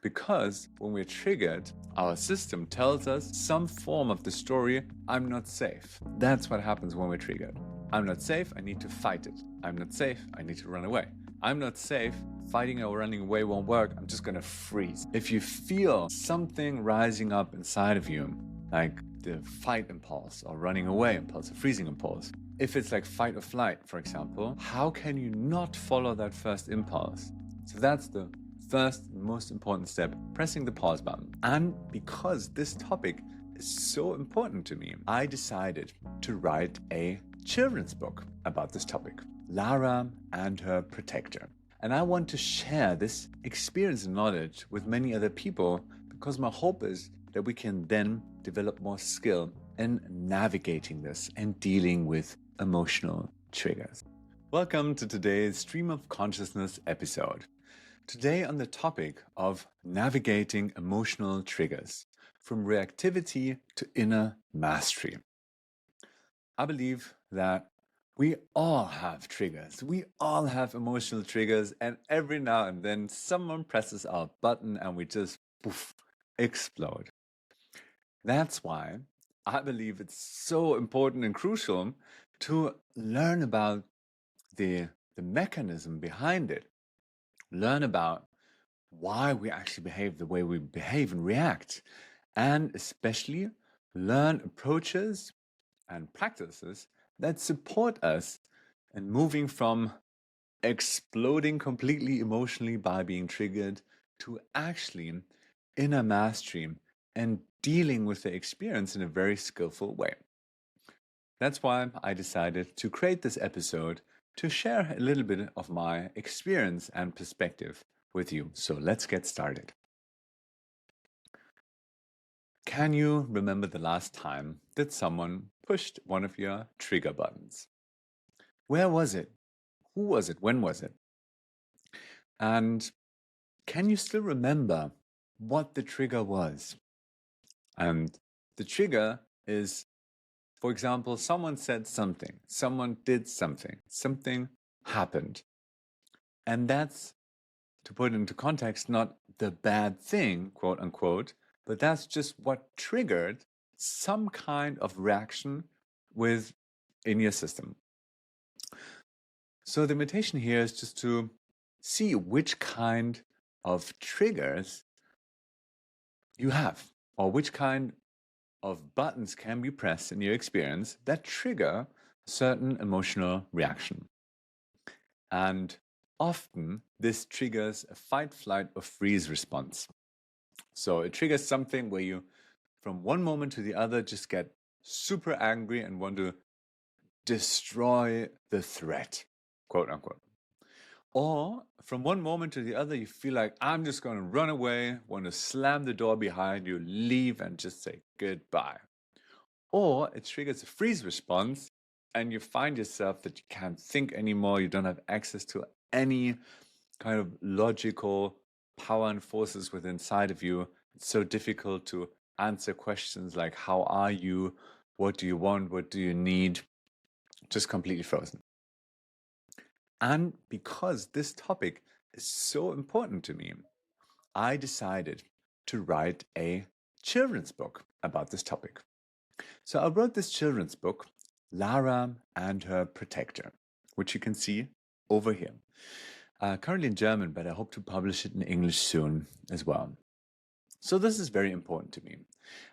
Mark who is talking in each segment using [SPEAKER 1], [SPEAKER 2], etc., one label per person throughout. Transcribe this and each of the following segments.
[SPEAKER 1] Because when we're triggered, our system tells us some form of the story, I'm not safe. That's what happens when we're triggered. I'm not safe, I need to fight it. I'm not safe, I need to run away. I'm not safe, fighting or running away won't work, I'm just gonna freeze. If you feel something rising up inside of you, like the fight impulse or running away impulse or freezing impulse, if it's like fight or flight, for example, how can you not follow that first impulse? So that's the first most important step, pressing the pause button. And because this topic is so important to me, I decided to write a children's book about this topic, Lara and Her Protector. And I want to share this experience and knowledge with many other people because my hope is that we can then develop more skill in navigating this and dealing with emotional triggers. Welcome to today's Stream of Consciousness episode. Today on the topic of navigating emotional triggers, from reactivity to inner mastery. I believe that we all have triggers. We all have emotional triggers, and every now and then someone presses our button and we just poof, explode. That's why I believe it's so important and crucial to learn about the mechanism behind it. Learn about why we actually behave the way we behave and react, and especially learn approaches and practices that support us in moving from exploding completely emotionally by being triggered to actually inner mastery and dealing with the experience in a very skillful way. That's why I decided to create this episode to share a little bit of my experience and perspective with you. So let's get started. Can you remember the last time that someone pushed one of your trigger buttons? Where was it? Who was it? When was it? And can you still remember what the trigger was? And the trigger is, for example, someone said something, someone did something, something happened. And that's, to put it into context, not the bad thing, quote unquote, but that's just what triggered some kind of reaction in your system. So the invitation here is just to see which kind of triggers you have, or which kind of buttons can be pressed in your experience that trigger a certain emotional reaction. And often this triggers a fight, flight, or freeze response. So it triggers something where you, from one moment to the other, just get super angry and want to destroy the threat, quote unquote. Or from one moment to the other, you feel like, I'm just going to run away, want to slam the door behind you, leave, and just say goodbye. Or it triggers a freeze response, and you find yourself that you can't think anymore, you don't have access to any kind of logical power and forces within inside of you. It's so difficult to answer questions like, how are you? What do you want? What do you need? Just completely frozen. And because this topic is so important to me, I decided to write a children's book about this topic. So I wrote this children's book, Lara and Her Protector, which you can see over here. Currently in German, but I hope to publish it in English soon as well. So this is very important to me.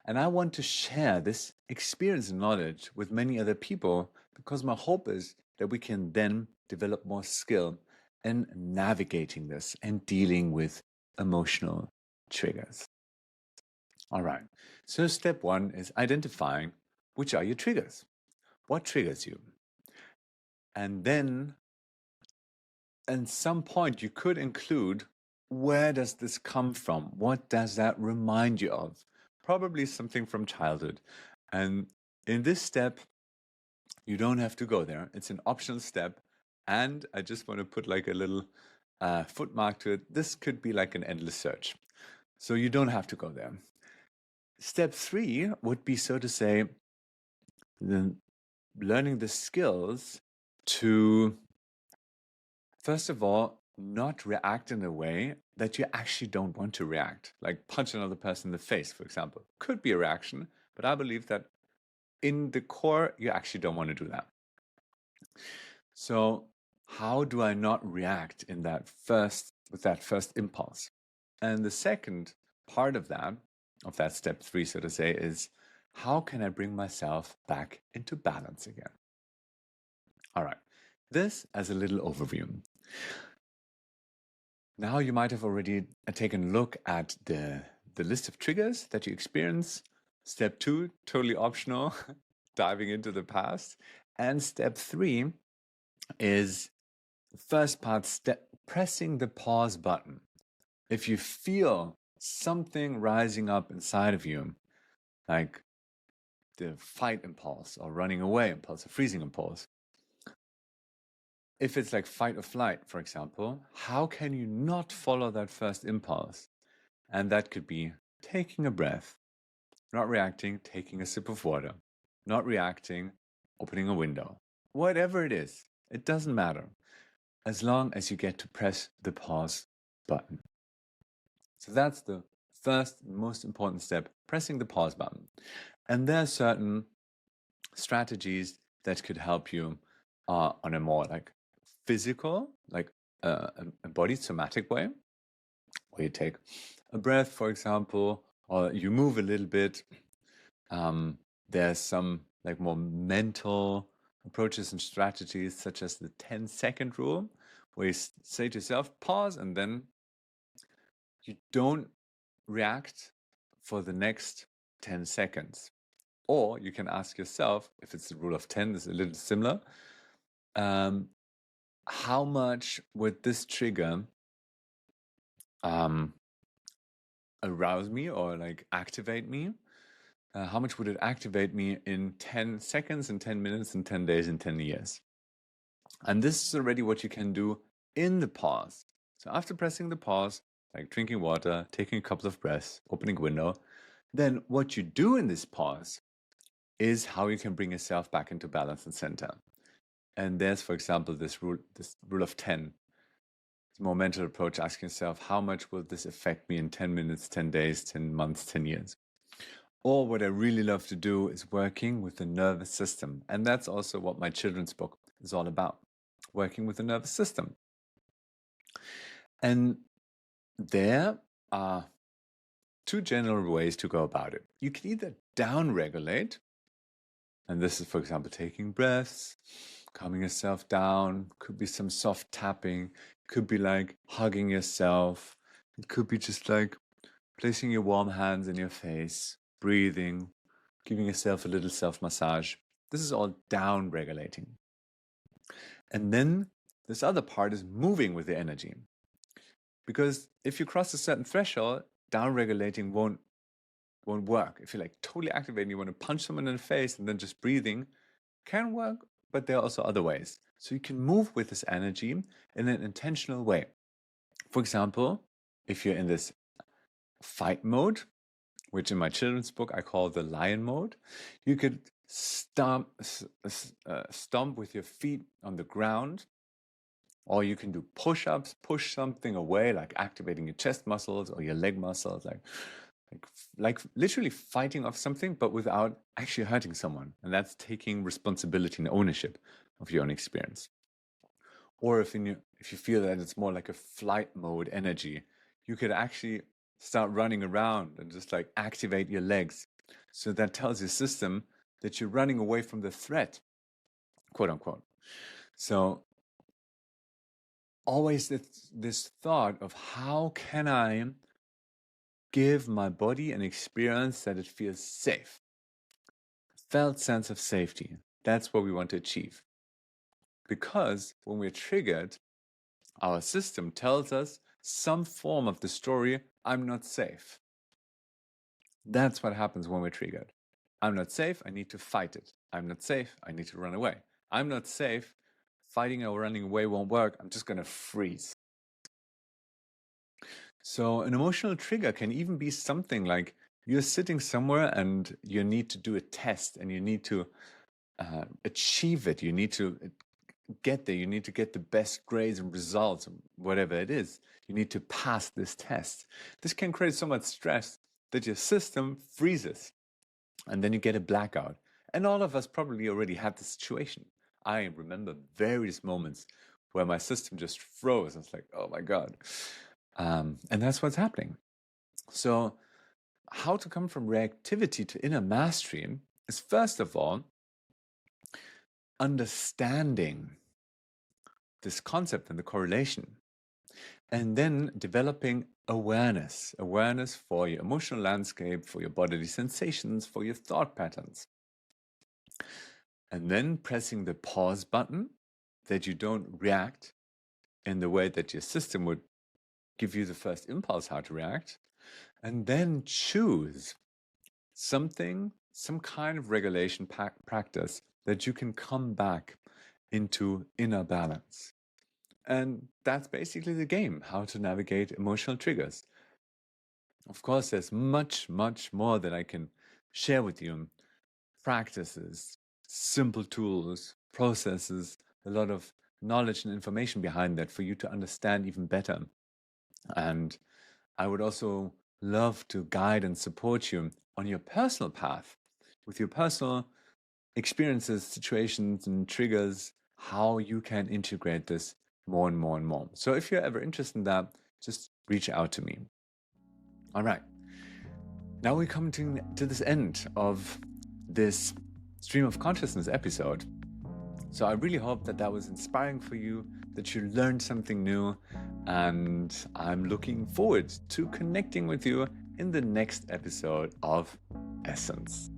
[SPEAKER 1] And I want to share this experience and knowledge with many other people because my hope is that we can then develop more skill in navigating this and dealing with emotional triggers. All right. So step one is identifying which are your triggers. What triggers you? And then at some point you could include, where does this come from? What does that remind you of? Probably something from childhood. And in this step, you don't have to go there. It's an optional step. And I just want to put like a little foot mark to it. This could be like an endless search. So you don't have to go there. Step 3 would be, so to say, learning the skills to, first of all, not react in a way that you actually don't want to react. Like punch another person in the face, for example. Could be a reaction, but I believe that in the core, you actually don't want to do that. So, how do I not react in that with that first impulse? And the second part of that step 3, so to say, is how can I bring myself back into balance again? All right, this as a little overview. Now you might have already taken a look at the list of triggers that you experience. Step 2, totally optional, diving into the past. And step 3 is the first part, pressing the pause button. If you feel something rising up inside of you, like the fight impulse or running away impulse or freezing impulse, if it's like fight or flight, for example, how can you not follow that first impulse? And that could be taking a breath, not reacting, taking a sip of water, not reacting, opening a window. Whatever it is, it doesn't matter as long as you get to press the pause button. So that's the first most important step, pressing the pause button. And there are certain strategies that could help you on a more like physical, like embodied somatic way, where you take a breath, for example, or you move a little bit. There's some like more mental approaches and strategies, such as the 10-second rule, where you say to yourself, pause, and then you don't react for the next 10 seconds. Or you can ask yourself, if it's the rule of 10, this is a little similar, how much would this trigger arouse me or like activate me? How much would it activate me in 10 seconds, in 10 minutes, in 10 days, in 10 years? And this is already what you can do in the pause. So after pressing the pause, like drinking water, taking a couple of breaths, opening a window, then what you do in this pause is how you can bring yourself back into balance and center. And there's, for example, this rule of 10. It's a more mental approach, asking yourself, how much will this affect me in 10 minutes, 10 days, 10 months, 10 years? Or what I really love to do is working with the nervous system. And that's also what my children's book is all about, working with the nervous system. And there are two general ways to go about it. You can either down-regulate, and this is, for example, taking breaths, calming yourself down, could be some soft tapping, could be like hugging yourself, it could be just like placing your warm hands in your face, breathing, giving yourself a little self-massage. This is all down-regulating. And then this other part is moving with the energy. Because if you cross a certain threshold, down-regulating won't work. If you're like totally activating, you want to punch someone in the face and then just breathing can work, but there are also other ways. So you can move with this energy in an intentional way. For example, if you're in this fight mode, which in my children's book I call the lion mode, you could stomp with your feet on the ground, or you can do push-ups, push something away, like activating your chest muscles or your leg muscles, like literally fighting off something, but without actually hurting someone. And that's taking responsibility and ownership of your own experience. Or if you feel that it's more like a flight mode energy, you could actually start running around and just like activate your legs. So that tells your system that you're running away from the threat, quote unquote. So always this thought of how can I give my body an experience that it feels safe. Felt sense of safety. That's what we want to achieve. Because when we're triggered, our system tells us some form of the story, I'm not safe. That's what happens when we're triggered. I'm not safe, I need to fight it. I'm not safe, I need to run away. I'm not safe, fighting or running away won't work, I'm just going to freeze. So an emotional trigger can even be something like you're sitting somewhere and you need to do a test and you need to achieve it. You need to get there. You need to get the best grades and results, whatever it is. You need to pass this test. This can create so much stress that your system freezes, and then you get a blackout. And all of us probably already had the situation. I remember various moments where my system just froze. I was like, oh my God. And that's what's happening. So, how to come from reactivity to inner mastery is first of all understanding this concept and the correlation, and then developing awareness for your emotional landscape, for your bodily sensations, for your thought patterns. And then pressing the pause button that you don't react in the way that your system would give you the first impulse how to react. And then choose something, some kind of regulation practice that you can come back into inner balance. And that's basically the game, how to navigate emotional triggers. Of course, there's much, much more that I can share with you. Practices, simple tools, processes, a lot of knowledge and information behind that for you to understand even better. And I would also love to guide and support you on your personal path with your personal experiences, situations, and triggers, how you can integrate this more and more and more. So if you're ever interested in that, just reach out to me. All right. Now we're coming to this end of this Stream of Consciousness episode. So I really hope that that was inspiring for you, that you learned something new, and I'm looking forward to connecting with you in the next episode of Essence.